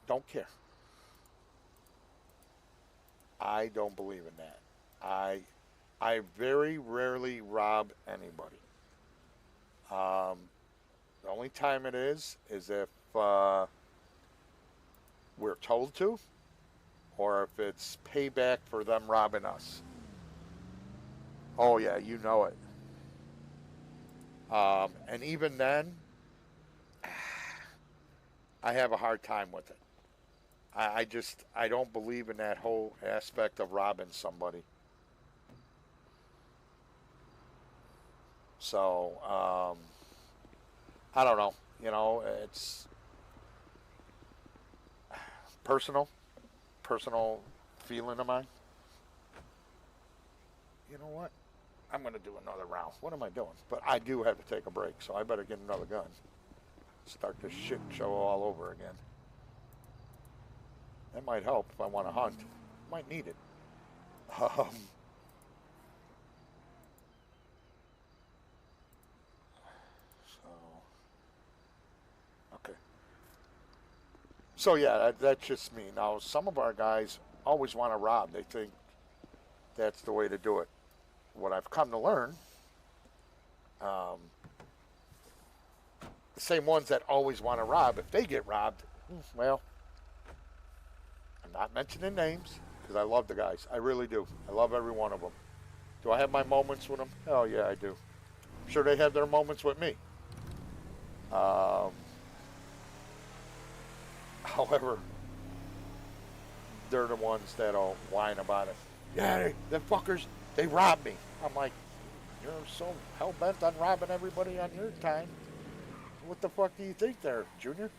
Don't care. I don't believe in that. I I very rarely rob anybody. The only time it is if we're told to, or if it's payback for them robbing us. Oh yeah, you know it. And even then, I have a hard time with it. I just I don't believe in that whole aspect of robbing somebody. So I don't know. You know, it's personal, personal feeling of mine. You know what? I'm going to do another round. What am I doing? But I do have to take a break, so I better get another gun. Start this shit show all over again. That might help if I want to hunt. Might need it. Um, so, okay. So yeah, that's just me. Now, some of our guys always want to rob. They think that's the way to do it. What I've come to learn, um, the same ones that always want to rob, if they get robbed, well, I'm not mentioning names because I love the guys. I really do. I love every one of them. Do I have my moments with them? Hell yeah, I do. I'm sure they have their moments with me. Um, however, they're the ones that'll whine about it. Yeah, the fuckers, they robbed me. I'm like, you're so hell bent on robbing everybody on your time. What the fuck do you think there, Junior?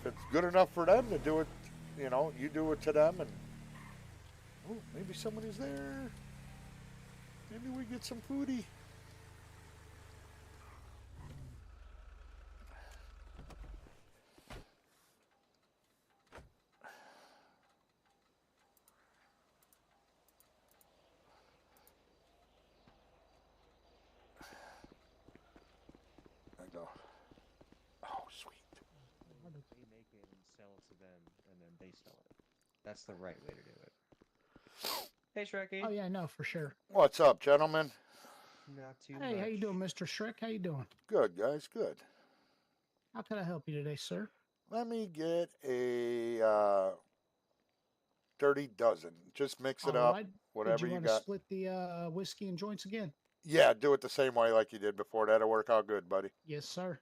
If it's good enough for them to do it, you know, you do it to them, and oh, maybe somebody's there. Maybe we get some foodie. I go, oh sweet. How do they make it and sell it to them, and then they sell it? That's the right way to do it. Hey, Oh Shrekky. yeah, no, for sure. What's up, gentlemen? Not too Hey, how you doing, much. Mr. Shrek? How you doing? Good guys, good. How can I help you today, sir? Let me get a dirty dozen. Just mix it All up, right. Did whatever you you want to got. split the whiskey and joints again? Yeah, do it the same way like you did before. That'll work out good, buddy. Yes, sir.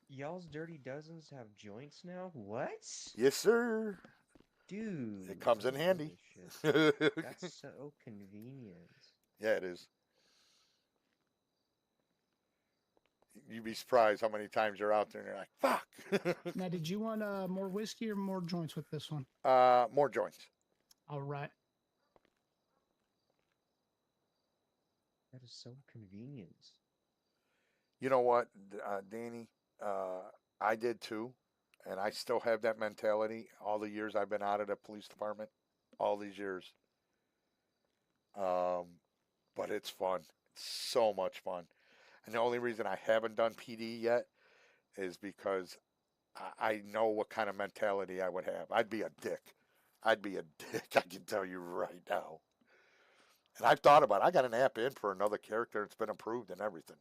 Y'all's Dirty Dozens have joints now? What? Yes, sir. It Dude, comes I in love handy. this shit. Yeah, That's so convenient. it is. You'd be surprised how many times you're out there and you're like, fuck. Now, did you want more whiskey or more joints with this one? More joints. All right. That is so convenient. You know what, Danny? Uh, I did too. And I still have that mentality all the years I've been out of the police department. All these years. Um, but it's fun. It's so much fun. And the only reason I haven't done PD yet is because I know what kind of mentality I would have. I'd be a dick. I'd be a dick. I can tell you right now. And I've thought about it. I got an app in for another character. It's been approved and everything.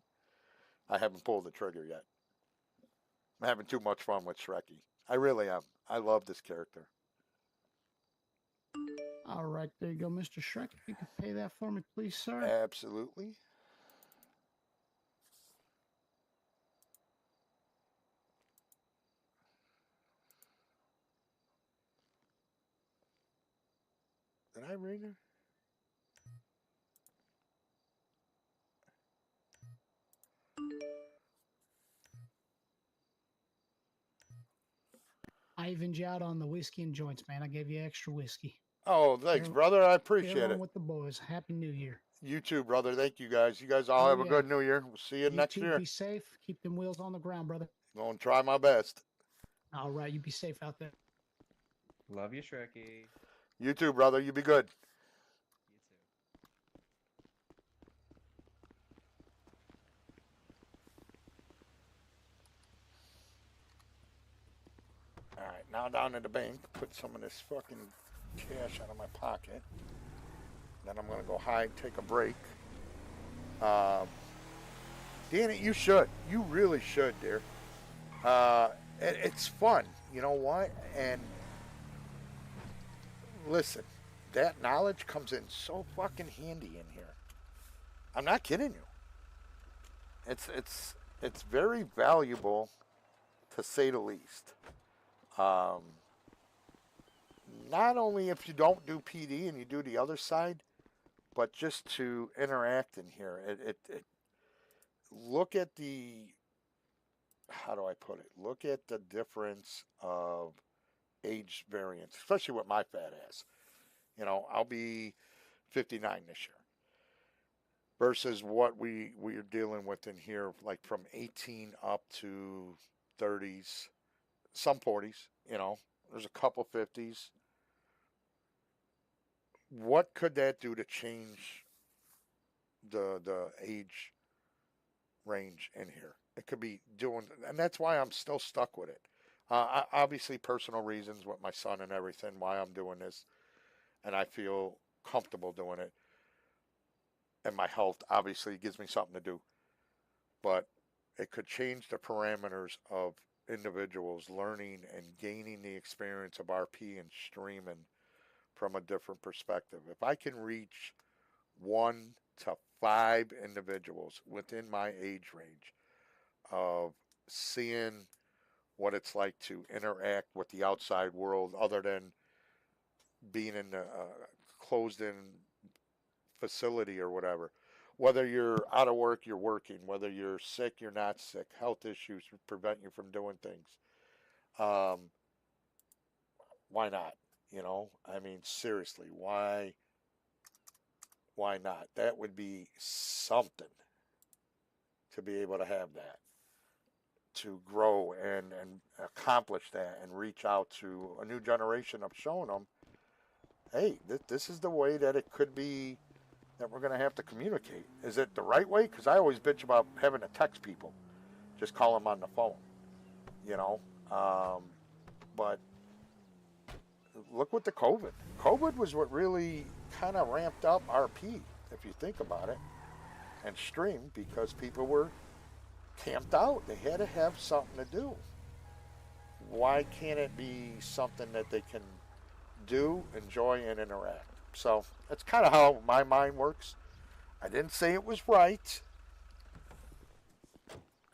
I haven't pulled the trigger yet. I'm having too much fun with Shrekky. I really am. I love this character. All right. There you go, Mr. Shrek. If you could pay that for me, please, sir. Absolutely. Did I ring her? I evened you out on the whiskey and joints, man. I gave you extra whiskey. Oh, thanks, Share, brother. I share appreciate along it. with the boys. Happy New Year. You too, brother. Thank you, guys. You guys all Oh, have a yeah. good New Year. We'll see you You next too. Be year. safe. Keep them wheels on the ground, brother. Going to try my best. All right. You be safe out there. Love you, Shrekky. You too, brother. You be good. You too. now down at the bank, put some of this fucking cash out of my pocket. Then I'm going to go hide, take a break. Danny, you should. You really should, dear. It's fun. You know what? And listen, that knowledge comes in so fucking handy in here. I'm not kidding you. It's very valuable, to say the least. Not only if you don't do PD and you do the other side, but just to interact in here. It look at the, how do I put it? Look at the difference of age variance, especially with my fat ass. You know, I'll be 59 this year versus what we're dealing with in here, like from 18 up to 30s, some 40s, you know, there's a couple 50s. What could that do to change the age range in here? It could be doing, and that's why I'm still stuck with it. Obviously, personal reasons with my son and everything, why I'm doing this, and I feel comfortable doing it. And my health obviously gives me something to do. But it could change the parameters of individuals learning and gaining the experience of RP and streaming from a different perspective. If I can reach 1 to 5 individuals within my age range of seeing what it's like to interact with the outside world other than being in a closed-in facility or whatever. Whether you're out of work, you're working. Whether you're sick, you're not sick. Health issues prevent you from doing things. Why not? You know, I mean, seriously, why not? That would be something to be able to have that, to grow and accomplish that and reach out to a new generation of showing them, hey, this is the way that it could be that we're going to have to communicate. Is it the right way? Because I always bitch about having to text people. Just call them on the phone, you know. But look with the COVID. COVID was what really kind of ramped up RP, if you think about it, and stream, because people were camped out. They had to have something to do. Why can't it be something that they can do, enjoy, and interact? So that's kind of how my mind works. I didn't say it was right.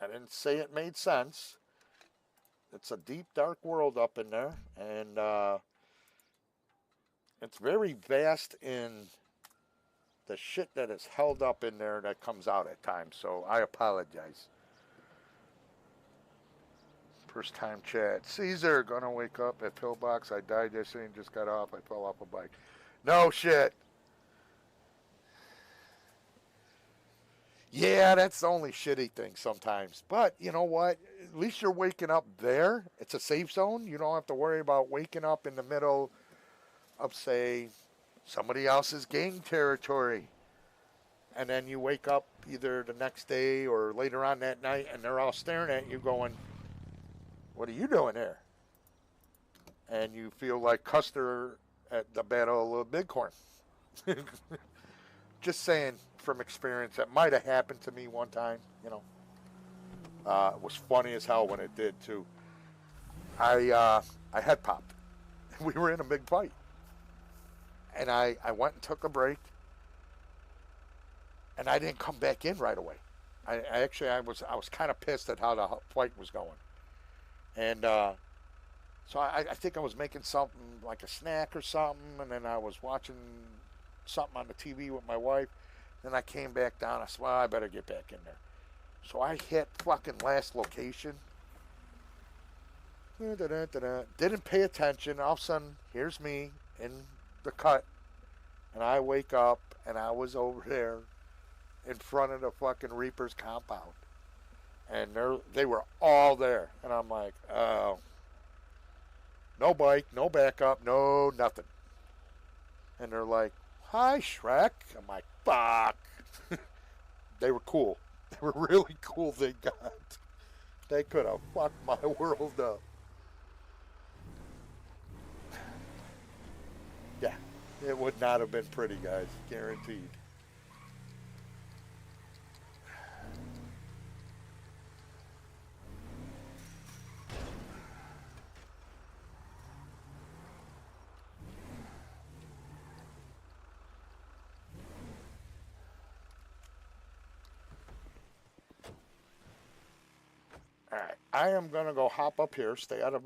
I didn't say it made sense. It's a deep, dark world up in there, and it's very vast in the shit that is held up in there that comes out at times. So I apologize. First time chat. Caesar, gonna wake up at Pillbox. I died yesterday and just got off. I fell off a bike. No shit. Yeah, that's the only shitty thing sometimes. But you know what? At least you're waking up there. It's a safe zone. You don't have to worry about waking up in the middle of, say, somebody else's gang territory. And then you wake up either the next day or later on that night and they're all staring at you going, what are you doing here? And you feel like Custer at the Battle of Bighorn. Just saying from experience, that might have happened to me one time, you know. It was funny as hell when it did too. I head popped. We were in a big fight. And I went and took a break. And I didn't come back in right away. I was kind of pissed at how the fight was going. And so I think I was making something like a snack or something, and then I was watching something on the TV with my wife. Then I came back down. I said, well, I better get back in there. So I hit fucking last location. Didn't pay attention. All of a sudden, here's me in the cut. And I wake up, and I was over there in front of the fucking Reaper's compound. And they were all there. And I'm like, oh. No bike, no backup, no nothing. And they're like, hi, Shrek. I'm like, fuck. They were cool. They were really cool, thank God. They could have fucked my world up. It would not have been pretty, guys. Guaranteed. All right, I am gonna go hop up here, stay out of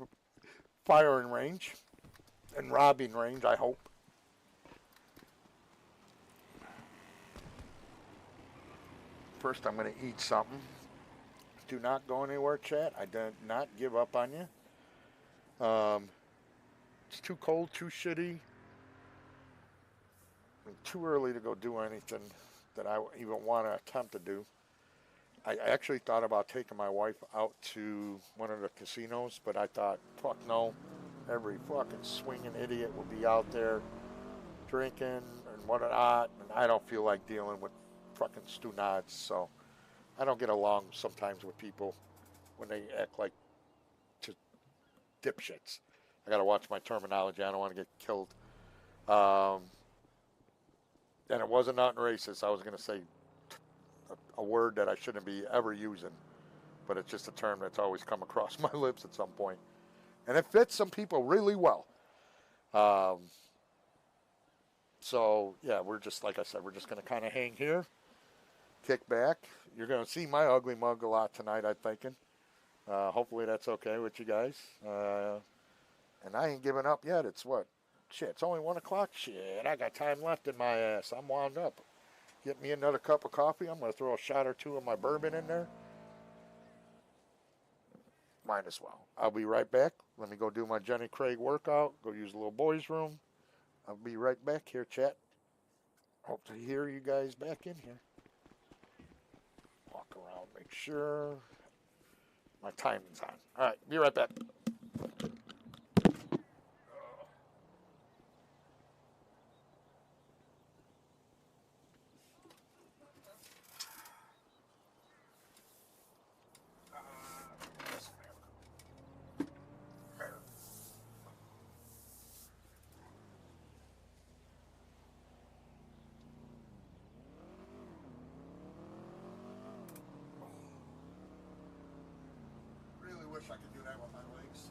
firing range and robbing range, I hope. First, I'm gonna eat something. Do not go anywhere, chat. I did not give up on you. It's too cold, too shitty, and too early to go do anything that I even want to attempt to do. I actually thought about taking my wife out to one of the casinos, but I thought, fuck no. Every fucking swinging idiot will be out there drinking and whatnot, and I don't feel like dealing with fucking stunads, so I don't get along sometimes with people when they act like just dipshits. I gotta watch my terminology. I don't want to get killed. Um, and it wasn't nothing racist. I was gonna say a word that I shouldn't be ever using, but it's just a term that's always come across my lips at some point, and it fits some people really well. Um, so yeah, we're just like I said, we're just gonna kind of hang here, kick back. You're gonna see my ugly mug a lot tonight, I'm thinking. Hopefully that's okay with you guys. And I ain't giving up yet. It's what? Shit, it's only 1 o'clock. Shit, I got time left in my ass. I'm wound up. Get me another cup of coffee. I'm going to throw a shot or two of my bourbon in there. Might as well. I'll be right back. Let me go do my Jenny Craig workout. Go use the little boys' room. I'll be right back here, chat. Hope to hear you guys back in here. Walk around, make sure my timing's on. All right, be right back. Really wish I could do that with my legs.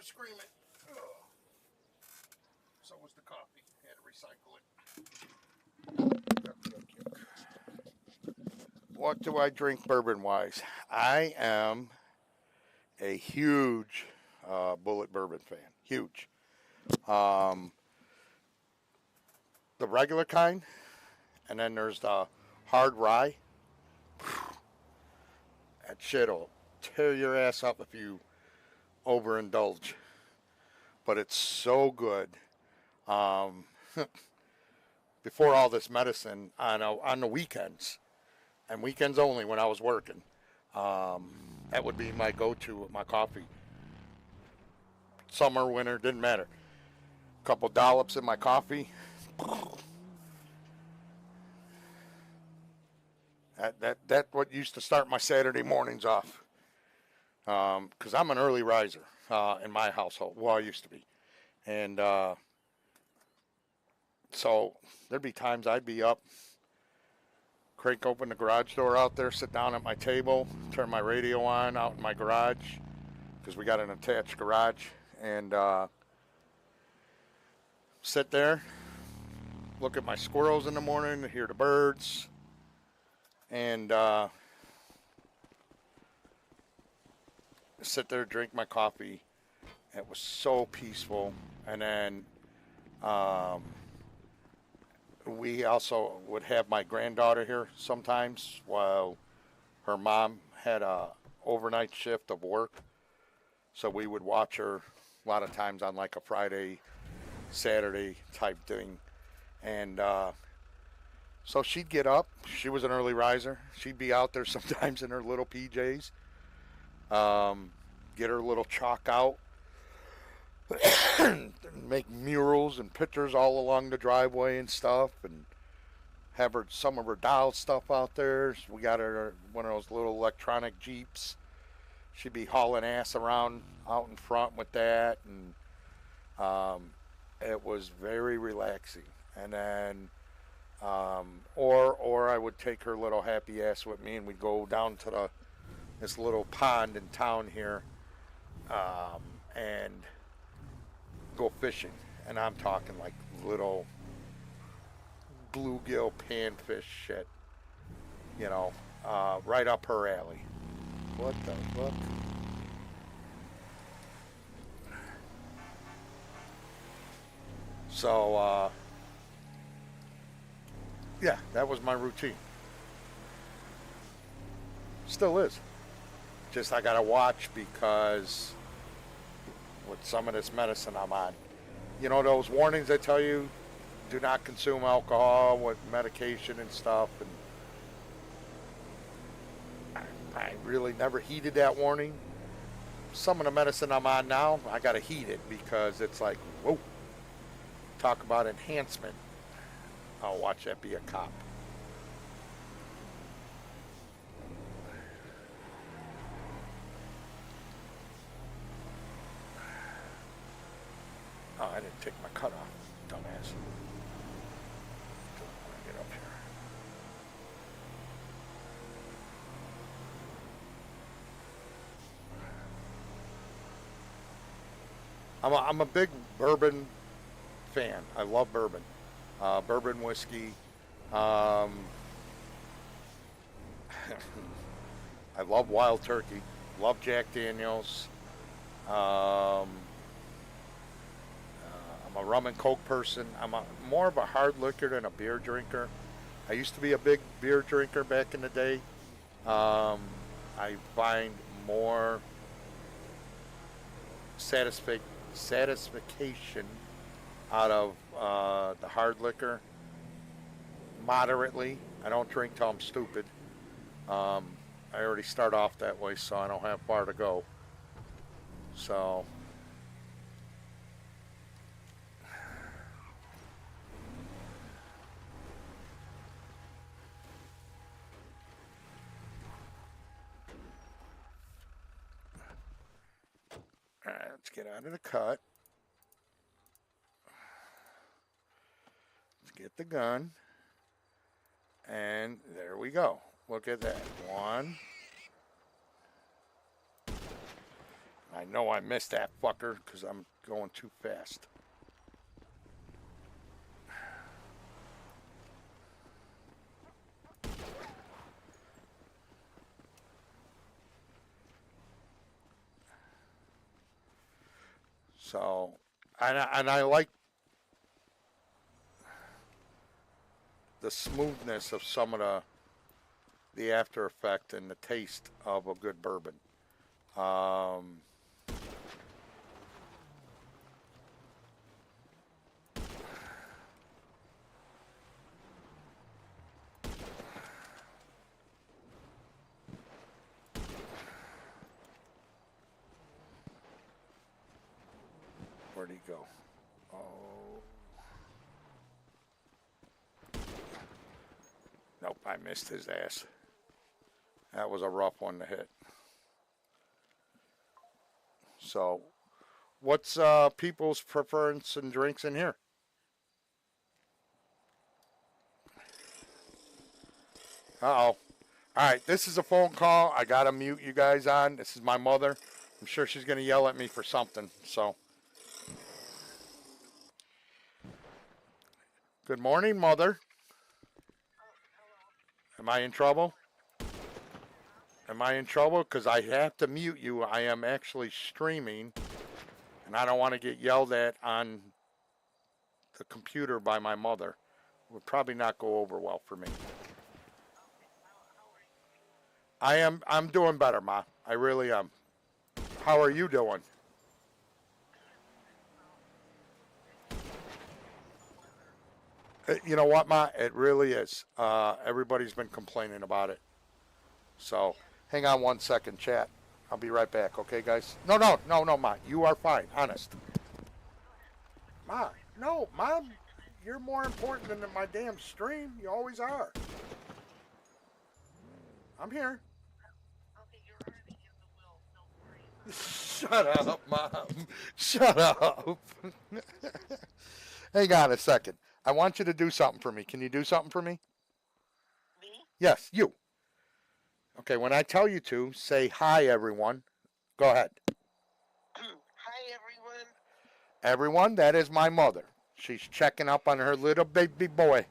was screaming. Ugh. So was the coffee. Had to recycle it. Yuck, yuck, yuck. What do I drink bourbon-wise? I am a huge Bullet bourbon fan. Huge. The regular kind, and then there's the hard rye. That shit'll tear your ass up if you overindulge. But it's so good. Before all this medicine, on the weekends, and weekends only when I was working, that would be my go-to with my coffee. Summer, winter, didn't matter. Couple dollops in my coffee. That what used to start my Saturday mornings off. Because I'm an early riser in my household. Well, I used to be. And so there'd be times I'd be up, crank open the garage door out there, sit down at my table, turn my radio on out in my garage, because we got an attached garage, and sit there, look at my squirrels in the morning, hear the birds, and sit there, drink my coffee. It was so peaceful. And then we also would have my granddaughter here sometimes while her mom had a overnight shift of work. So we would watch her a lot of times on like a Friday, Saturday type thing. And so she'd get up. She was an early riser. She'd be out there sometimes in her little PJs. Get her little chalk out. Make murals and pictures all along the driveway and stuff. And have her some of her doll stuff out there. We got her one of those little electronic Jeeps. She'd be hauling ass around out in front with that. And it was very relaxing. And then or I would take her little happy ass with me, and we'd go down to this little pond in town here, and go fishing. And I'm talking like little bluegill, panfish shit, you know, right up her alley. What the fuck? So, yeah, that was my routine. Still is. Just I gotta watch because with some of this medicine I'm on. You know those warnings that tell you do not consume alcohol with medication and stuff, and I really never heeded that warning. Some of the medicine I'm on now, I gotta heed it because it's like, whoa, talk about enhancement. I'll watch that be a cop. Oh, I didn't take my cut off, dumbass. Get up here. I'm a big bourbon fan. I love bourbon. Bourbon whiskey. I love Wild Turkey. Love Jack Daniels. I'm a rum and coke person. I'm more of a hard liquor than a beer drinker. I used to be a big beer drinker back in the day. I find more satisfaction out of the hard liquor moderately. I don't drink till I'm stupid. I already start off that way, so I don't have far to go. So all right, let's get out of the cut. Let's get the gun. And there we go. Look at that. One. I know I missed that fucker because I'm going too fast. So, and I like the smoothness of some of the after effect and the taste of a good bourbon. Where'd he go? Oh. Nope, I missed his ass. That was a rough one to hit. So, what's people's preference and drinks in here? Uh-oh. All right, this is a phone call. I got to mute you guys on. This is my mother. I'm sure she's going to yell at me for something, so. Good morning, Mother. Am I in trouble? Am I in trouble? Because I have to mute you. I am actually streaming, and I don't want to get yelled at on the computer by my mother. It would probably not go over well for me. I'm doing better, Ma. I really am. How are you doing? You know what, Ma? It really is. Everybody's been complaining about it. So, hang on one second, chat. I'll be right back, okay, guys? No, Ma. You are fine, honest. Ma, no, Mom, you're more important than my damn stream. You always are. I'm here. Shut up, Mom. Shut up. Hang on a second. I want you to do something for me. Can you do something for me? Me? Yes, you. Okay, when I tell you to, say hi, everyone. Go ahead. Hi, everyone. Everyone, that is my mother. She's checking up on her little baby boy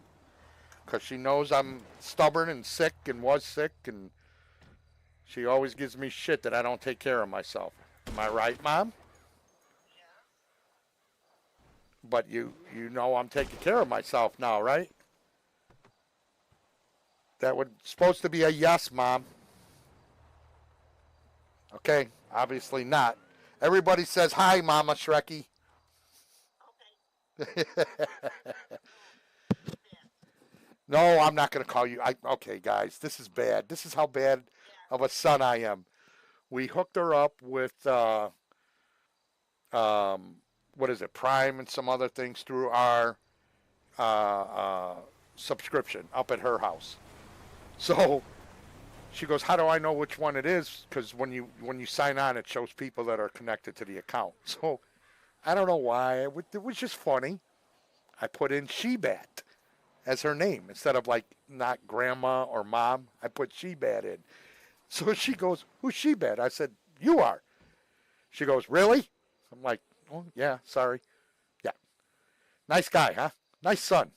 because she knows I'm stubborn and sick and was sick, and she always gives me shit that I don't take care of myself. Am I right, Mom? But you know I'm taking care of myself now, right? That was supposed to be a yes, Mom. Okay, obviously not. Everybody says hi, Mama Shrekky. Okay. No, I'm not going to call you. Okay, guys, this is bad. This is how bad of a son I am. We hooked her up with what is it, Prime and some other things through our subscription up at her house. So she goes, how do I know which one it is? Because when you sign on, it shows people that are connected to the account. So I don't know why. It was just funny. I put in Shebat as her name instead of like not grandma or mom. I put Shebat in. So she goes, who's Shebat? I said, you are. She goes, really? I'm like, oh, yeah, sorry. Yeah. Nice guy, huh? Nice son.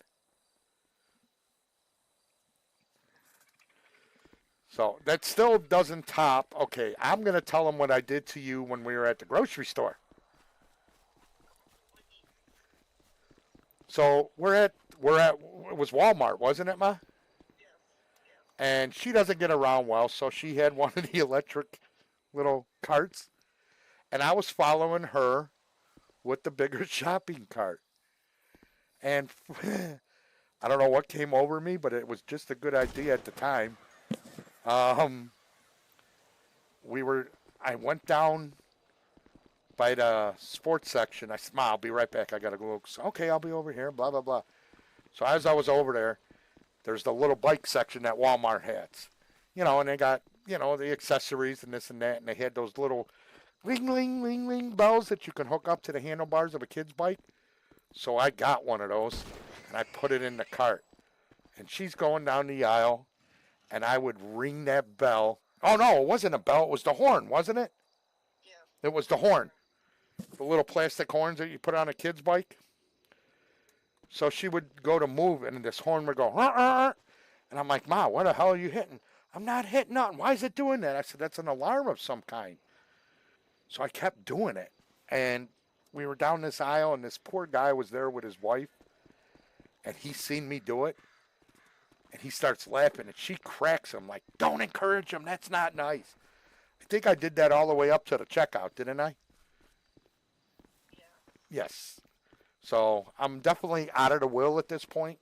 So that still doesn't top. Okay, I'm going to tell him what I did to you when we were at the grocery store. So it was Walmart, wasn't it, Ma? And she doesn't get around well, so she had one of the electric little carts. And I was following her with the bigger shopping cart. And I don't know what came over me, but it was just a good idea at the time. I went down by the sports section. I said, Ma, I'll be right back. I got to go. Okay, I'll be over here, blah, blah, blah. So as I was over there, there's the little bike section that Walmart has. And they got, the accessories and this and that. And they had those little ling, ling, ling, ling bells that you can hook up to the handlebars of a kid's bike. So I got one of those, and I put it in the cart. And she's going down the aisle, and I would ring that bell. Oh, no, it wasn't a bell. It was the horn, wasn't it? Yeah. It was the horn, the little plastic horns that you put on a kid's bike. So she would go to move, and this horn would go, and I'm like, Ma, what the hell are you hitting? I'm not hitting nothing. Why is it doing that? I said, that's an alarm of some kind. So I kept doing it. And we were down this aisle, and this poor guy was there with his wife, and he seen me do it, and he starts laughing, and she cracks him like, don't encourage him. That's not nice. I think I did that all the way up to the checkout, didn't I? Yeah. Yes. So I'm definitely out of the will at this point.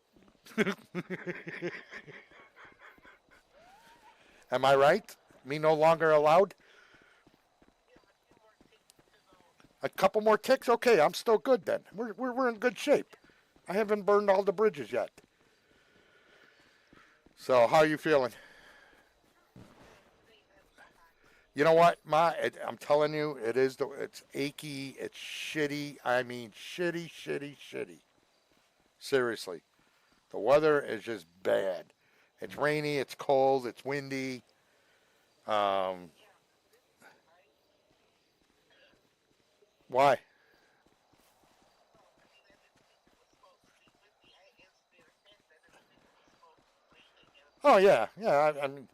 Am I right? Me no longer allowed? A couple more ticks? Okay, I'm still good then. We're in good shape. I haven't burned all the bridges yet. So how are you feeling? You know what, Ma? I'm telling you, it's achy, it's shitty. I mean, shitty, shitty, shitty. Seriously. The weather is just bad. It's rainy, it's cold, it's windy. Why? Oh, yeah. Yeah, I mean,